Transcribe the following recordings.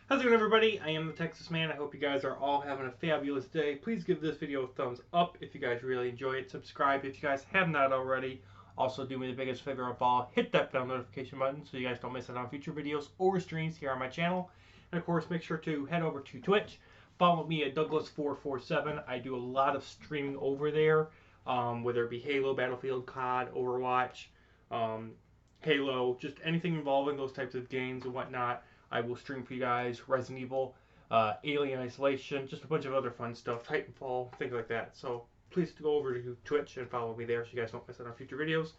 How's it going, everybody? I am the Texas Man. I hope you guys are all having a fabulous day. Please give this video a thumbs up if you guys really enjoy it. Subscribe if you guys have not already. Also, do me the biggest favor of all, hit that bell notification button so you guys don't miss out on future videos or streams here on my channel. And of course, make sure to head over to Twitch. Follow me at Douglas447. I do a lot of streaming over there, whether it be Halo, Battlefield, COD, Overwatch, Halo, just anything involving those types of games and whatnot. I will stream for you guys Resident Evil, Alien Isolation, just a bunch of other fun stuff, Titanfall, things like that. So please go over to Twitch and follow me there so you guys don't miss out on future videos.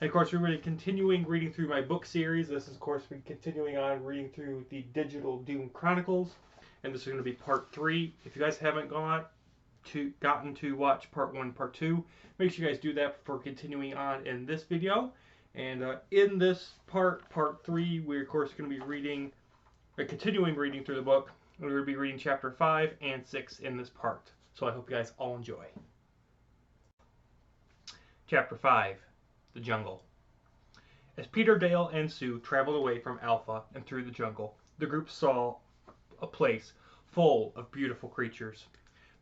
And of course, we're going to be continuing reading through my book series. This is, of course, we're continuing on reading through the Digital Doom Chronicles. And this is going to be part 3. If you guys haven't gotten to watch part 1 and part 2, make sure you guys do that before continuing on in this video. And in this part 3, we're, of course, going to be continuing reading through the book. We're going to be reading chapter 5 and 6 in this part. So I hope you guys all enjoy. Chapter 5, The Jungle. As Peter, Dale, and Sue traveled away from Alpha and through the jungle, the group saw a place full of beautiful creatures.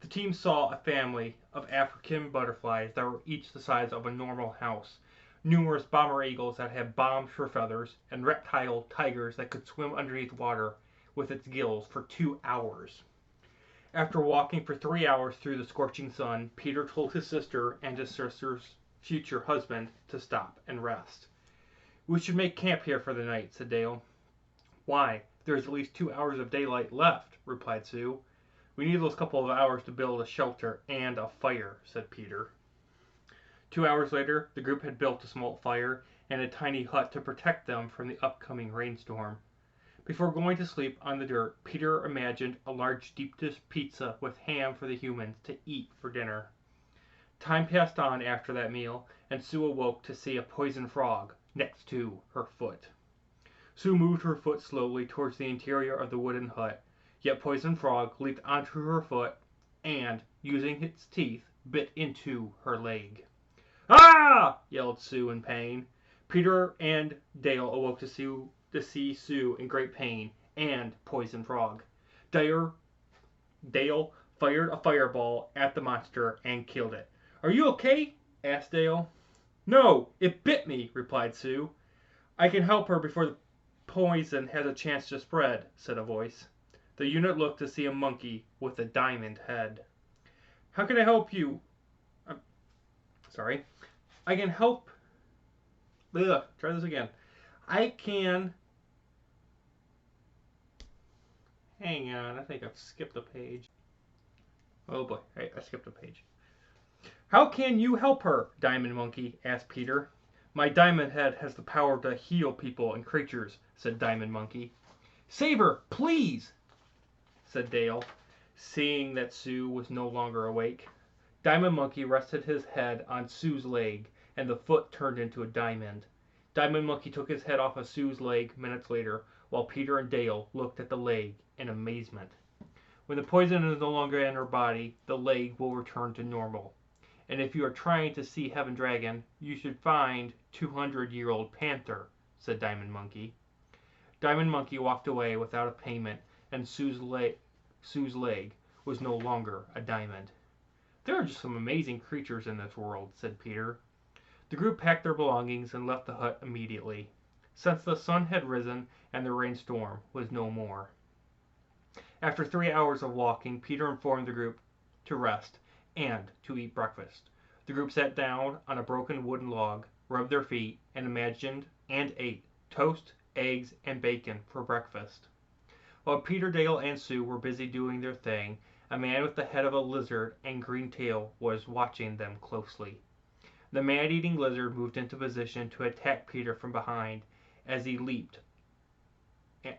The team saw a family of African butterflies that were each the size of a normal house, numerous bomber eagles that had bombs for feathers, and reptile tigers that could swim underneath water with its gills for 2 hours. After walking for 3 hours through the scorching sun, Peter told his sister and his sister's future husband to stop and rest. "We should make camp here for the night," said Dale. "Why, there's at least 2 hours of daylight left," replied Sue. "We need those couple of hours to build a shelter and a fire," said Peter. 2 hours later, the group had built a small fire and a tiny hut to protect them from the upcoming rainstorm. Before going to sleep on the dirt, Peter imagined a large deep dish pizza with ham for the humans to eat for dinner. Time passed on after that meal, and Sue awoke to see a poison frog next to her foot. Sue moved her foot slowly towards the interior of the wooden hut, yet Poison Frog leaped onto her foot and, using its teeth, bit into her leg. "Ah!" yelled Sue in pain. Peter and Dale awoke to see Sue in great pain and Poison Frog. Dale fired a fireball at the monster and killed it. "Are you okay?" asked Dale. "No, it bit me," replied Sue. "I can help her before the poison has a chance to spread," said a voice. The unit looked to see a monkey with a diamond head. "How can I help you?" I can help. Try this again. I can. Hang on, I think I've skipped a page. Oh boy, I skipped a page. "How can you help her?" Diamond Monkey asked Peter. "My diamond head has the power to heal people and creatures," said Diamond Monkey. "Save her, please," said Dale, seeing that Sue was no longer awake. Diamond Monkey rested his head on Sue's leg, and the foot turned into a diamond. Diamond Monkey took his head off of Sue's leg minutes later, while Peter and Dale looked at the leg in amazement. When the poison is no longer in her body, the leg will return to normal. And if you are trying to see Heaven Dragon, you should find 200-year-old Panther, said Diamond Monkey. Diamond Monkey walked away without a payment, and Sue's leg was no longer a diamond. "There are just some amazing creatures in this world," said Peter. The group packed their belongings and left the hut immediately, since the sun had risen and the rainstorm was no more. After 3 hours of walking, Peter informed the group to rest and to eat breakfast. The group sat down on a broken wooden log, rubbed their feet, and imagined and ate toast, eggs, and bacon for breakfast. While Peter, Dale, and Sue were busy doing their thing, a man with the head of a lizard and green tail was watching them closely. The man-eating lizard moved into position to attack Peter from behind as he leaped.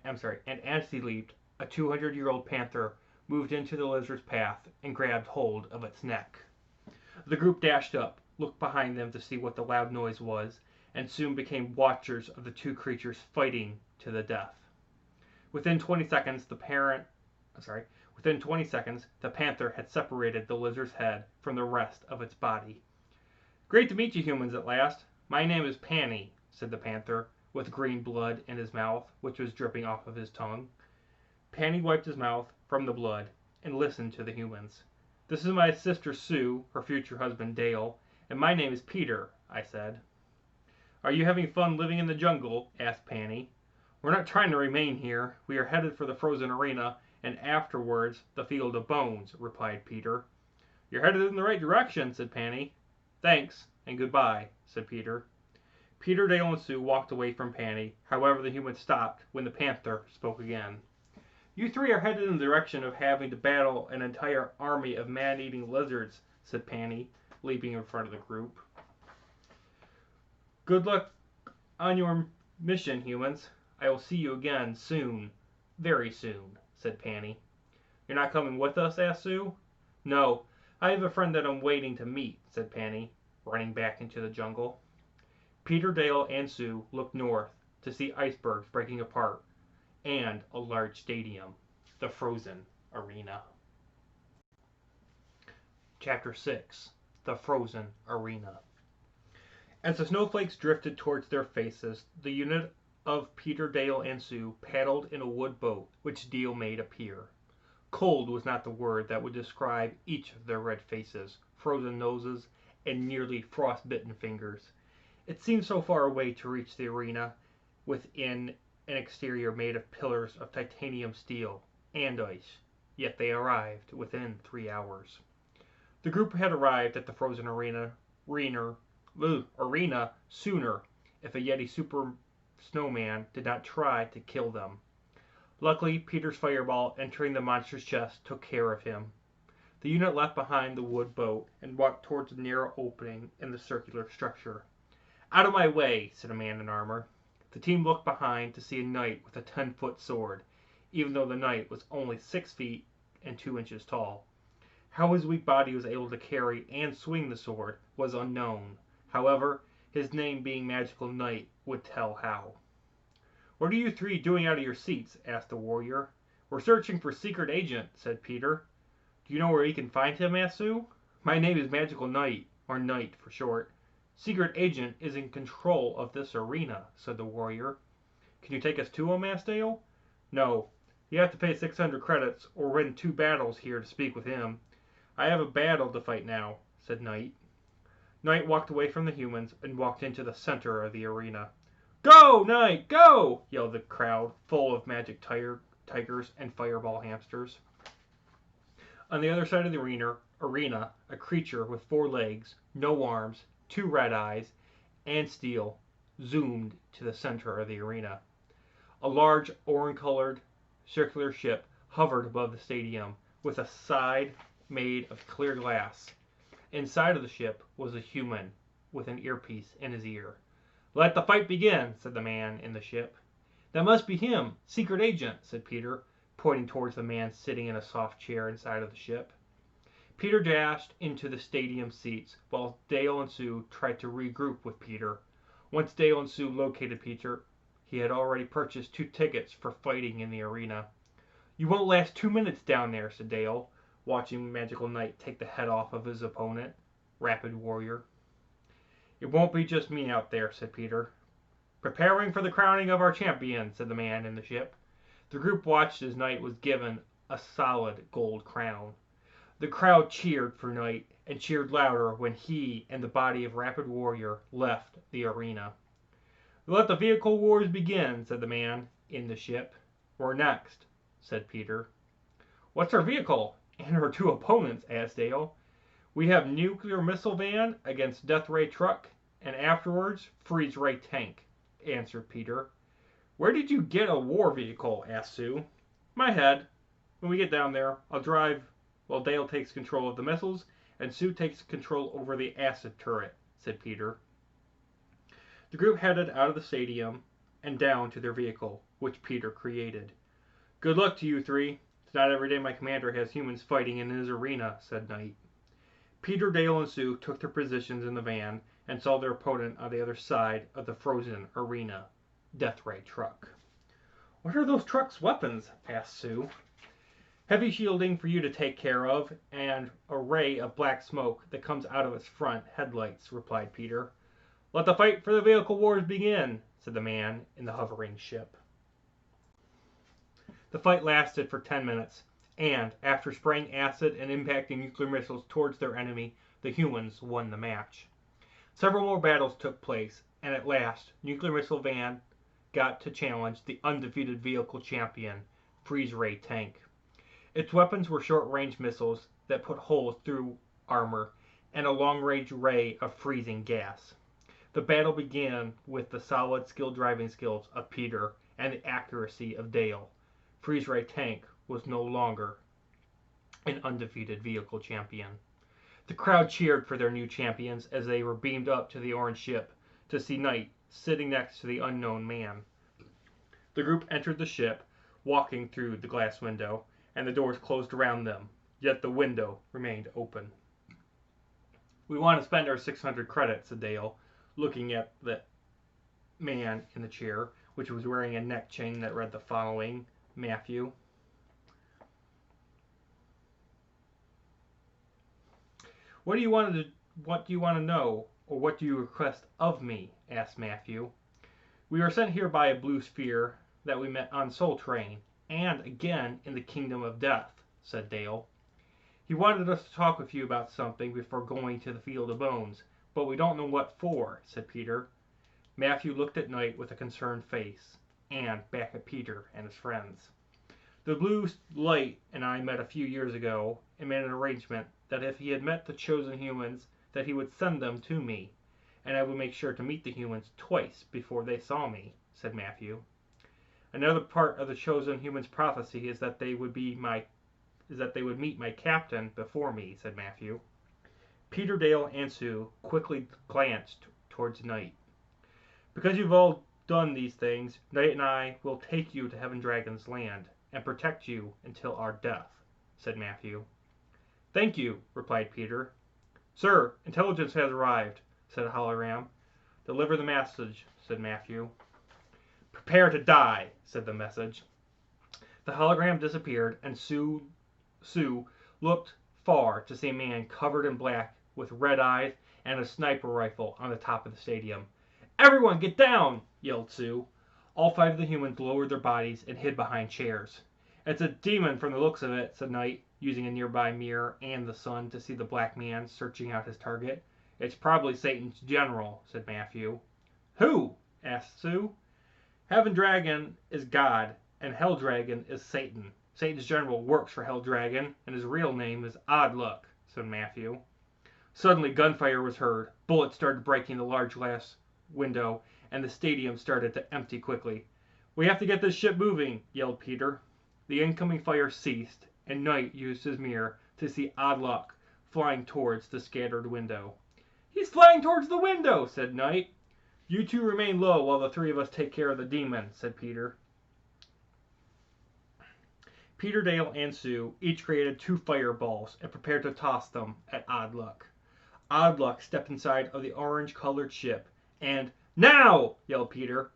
As he leaped, a 200-year-old panther moved into the lizard's path and grabbed hold of its neck. The group dashed up, looked behind them to see what the loud noise was, and soon became watchers of the two creatures fighting to the death. Within 20 seconds, the panther had separated the lizard's head from the rest of its body. "Great to meet you humans at last. My name is Panny," said the panther, with green blood in his mouth, which was dripping off of his tongue. Panny wiped his mouth from the blood and listened to the humans. "This is my sister Sue, her future husband Dale, and my name is Peter," I said. "Are you having fun living in the jungle?" asked Panny. "We're not trying to remain here. We are headed for the frozen arena, and afterwards the field of bones," replied Peter. "You're headed in the right direction," said Panny. "Thanks, and goodbye," said Peter. Peter, Dale, and Sue walked away from Panny. However, the humans stopped when the panther spoke again. "You three are headed in the direction of having to battle an entire army of man-eating lizards," said Panny, leaping in front of the group. "Good luck on your mission, humans. I will see you again soon. Very soon," said Panny. "You're not coming with us?" asked Sue. "No, I have a friend that I'm waiting to meet," said Panny, running back into the jungle. Peter, Dale, and Sue looked north to see icebergs breaking apart and a large stadium, the frozen arena. Chapter 6: The Frozen Arena. As the snowflakes drifted towards their faces, the unit of Peter, Dale, and Sue paddled in a wood boat which Dale made appear. Cold was not the word that would describe each of their red faces, frozen noses, and nearly frost-bitten fingers. It seemed so far away to reach the arena within an exterior made of pillars of titanium steel and ice, yet they arrived within 3 hours. The group had arrived at the frozen arena sooner if a Yeti super snowman did not try to kill them. Luckily, Peter's fireball entering the monster's chest took care of him. The unit left behind the wood boat and walked towards a narrow opening in the circular structure. "Out of my way," said a man in armor. The team looked behind to see a knight with a 10-foot sword, even though the knight was only 6 feet and 2 inches tall. How his weak body was able to carry and swing the sword was unknown. However, his name being Magical Knight would tell how. "What are you three doing out of your seats?" asked the warrior. "We're searching for Secret Agent," said Peter. "Do you know where we can find him?" asked Sue. "My name is Magical Knight, or Knight for short. Secret Agent is in control of this arena," said the warrior. "Can you take us to him?" asked Dale. "No. You have to pay 600 credits or win 2 battles here to speak with him. I have a battle to fight now," said Knight. Knight walked away from the humans and walked into the center of the arena. "Go, Knight, go!" yelled the crowd, full of magic tigers and fireball hamsters. On the other side of the arena, a creature with 4 legs, no arms, 2 red eyes, and steel, zoomed to the center of the arena. A large orange-colored circular ship hovered above the stadium, with a side made of clear glass. Inside of the ship was a human with an earpiece in his ear. "Let the fight begin," said the man in the ship. "That must be him, Secret Agent," said Peter, pointing towards the man sitting in a soft chair inside of the ship. Peter dashed into the stadium seats, while Dale and Sue tried to regroup with Peter. Once Dale and Sue located Peter, he had already purchased 2 tickets for fighting in the arena. "You won't last 2 minutes down there," said Dale, watching Magical Knight take the head off of his opponent, Rapid Warrior. "It won't be just me out there," said Peter. "Preparing for the crowning of our champion," said the man in the ship. The group watched as Knight was given a solid gold crown. The crowd cheered for Knight and cheered louder when he and the body of Rapid Warrior left the arena. "Let the vehicle wars begin," said the man in the ship. "We're next," said Peter. "What's our vehicle and our 2 opponents?" asked Dale. "We have nuclear missile van against death ray truck, and afterwards freeze ray tank," answered Peter. "Where did you get a war vehicle?" asked Sue. "My head. When we get down there, I'll drive while Dale takes control of the missiles and Sue takes control over the acid turret," said Peter. The group headed out of the stadium and down to their vehicle, which Peter created. "Good luck to you 3. It's not every day my commander has humans fighting in his arena," said Knight. Peter, Dale, and Sue took their positions in the van and saw their opponent on the other side of the frozen arena, Death Ray Truck. "What are those truck's weapons?" asked Sue. "Heavy shielding for you to take care of, and a ray of black smoke that comes out of its front headlights," replied Peter. "Let the fight for the vehicle wars begin," said the man in the hovering ship. The fight lasted for 10 minutes, and after spraying acid and impacting nuclear missiles towards their enemy, the humans won the match. Several more battles took place, and at last, Nuclear Missile Van got to challenge the undefeated vehicle champion, Freeze Ray Tank. Its weapons were short-range missiles that put holes through armor and a long-range ray of freezing gas. The battle began with the solid driving skills of Peter and the accuracy of Dale. Freeze Ray Tank was no longer an undefeated vehicle champion. The crowd cheered for their new champions as they were beamed up to the orange ship to see Knight sitting next to the unknown man. The group entered the ship, walking through the glass window, and the doors closed around them, yet the window remained open. "We want to spend our 600 credits," said Dale, looking at the man in the chair, which was wearing a neck chain that read the following: Matthew. What do you want to know, or what do you request of me?" asked Matthew. "We were sent here by a blue sphere that we met on Soul Train, and again in the Kingdom of Death," said Dale. "He wanted us to talk with you about something before going to the Field of Bones, but we don't know what for," said Peter. Matthew looked at Knight with a concerned face, and back at Peter and his friends. "The Blue Light and I met a few years ago, and made an arrangement that if he had met the chosen humans, that he would send them to me, and I would make sure to meet the humans twice before they saw me," said Matthew. "Another part of the chosen humans' prophecy is that they would meet my captain before me," said Matthew. Peter, Dale, and Sue quickly glanced towards Knight. "Because you've all done these things, Knight and I will take you to Heaven Dragon's land and protect you until our death," said Matthew. "Thank you," replied Peter. "Sir, intelligence has arrived," said a hologram. "Deliver the message," said Matthew. "Prepare to die," said the message. The hologram disappeared, and Sue looked far to see a man covered in black with red eyes and a sniper rifle on the top of the stadium. "Everyone get down!" yelled Sue. All 5 of the humans lowered their bodies and hid behind chairs. "It's a demon from the looks of it," said Knight, using a nearby mirror and the sun to see the black man searching out his target. "It's probably Satan's general," said Matthew. "Who?" asked Sue. "Heaven Dragon is God, and Hell Dragon is Satan. Satan's general works for Hell Dragon, and his real name is Odd Luck," said Matthew. Suddenly gunfire was heard. Bullets started breaking the large glass window, and the stadium started to empty quickly. "We have to get this ship moving," yelled Peter. The incoming fire ceased, and Knight used his mirror to see Odd Luck flying towards the scattered window. "He's flying towards the window," said Knight. "You two remain low while the 3 of us take care of the demon," said Peter. Peter, Dale, and Sue each created 2 fireballs and prepared to toss them at Odd Luck. Odd Luck stepped inside of the orange-colored ship, and "Now!" yelled Peter.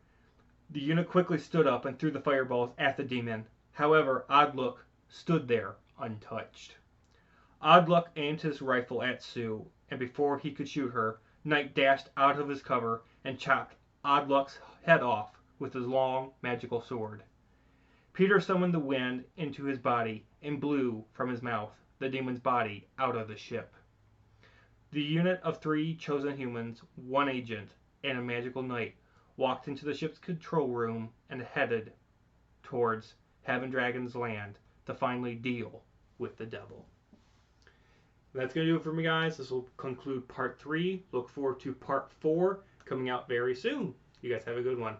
The unit quickly stood up and threw the fireballs at the demon. However, Odd Luck stood there untouched. Odd Luck aimed his rifle at Sue, and before he could shoot her, Knight dashed out of his cover and chopped Odd Luck's head off with his long, magical sword. Peter summoned the wind into his body and blew from his mouth the demon's body out of the ship. The unit of 3 chosen humans, 1 agent, and a magical knight walked into the ship's control room and headed towards Heaven Dragon's land to finally deal with the devil. That's going to do it for me, guys. This will conclude part 3. Look forward to part 4 coming out very soon. You guys have a good one.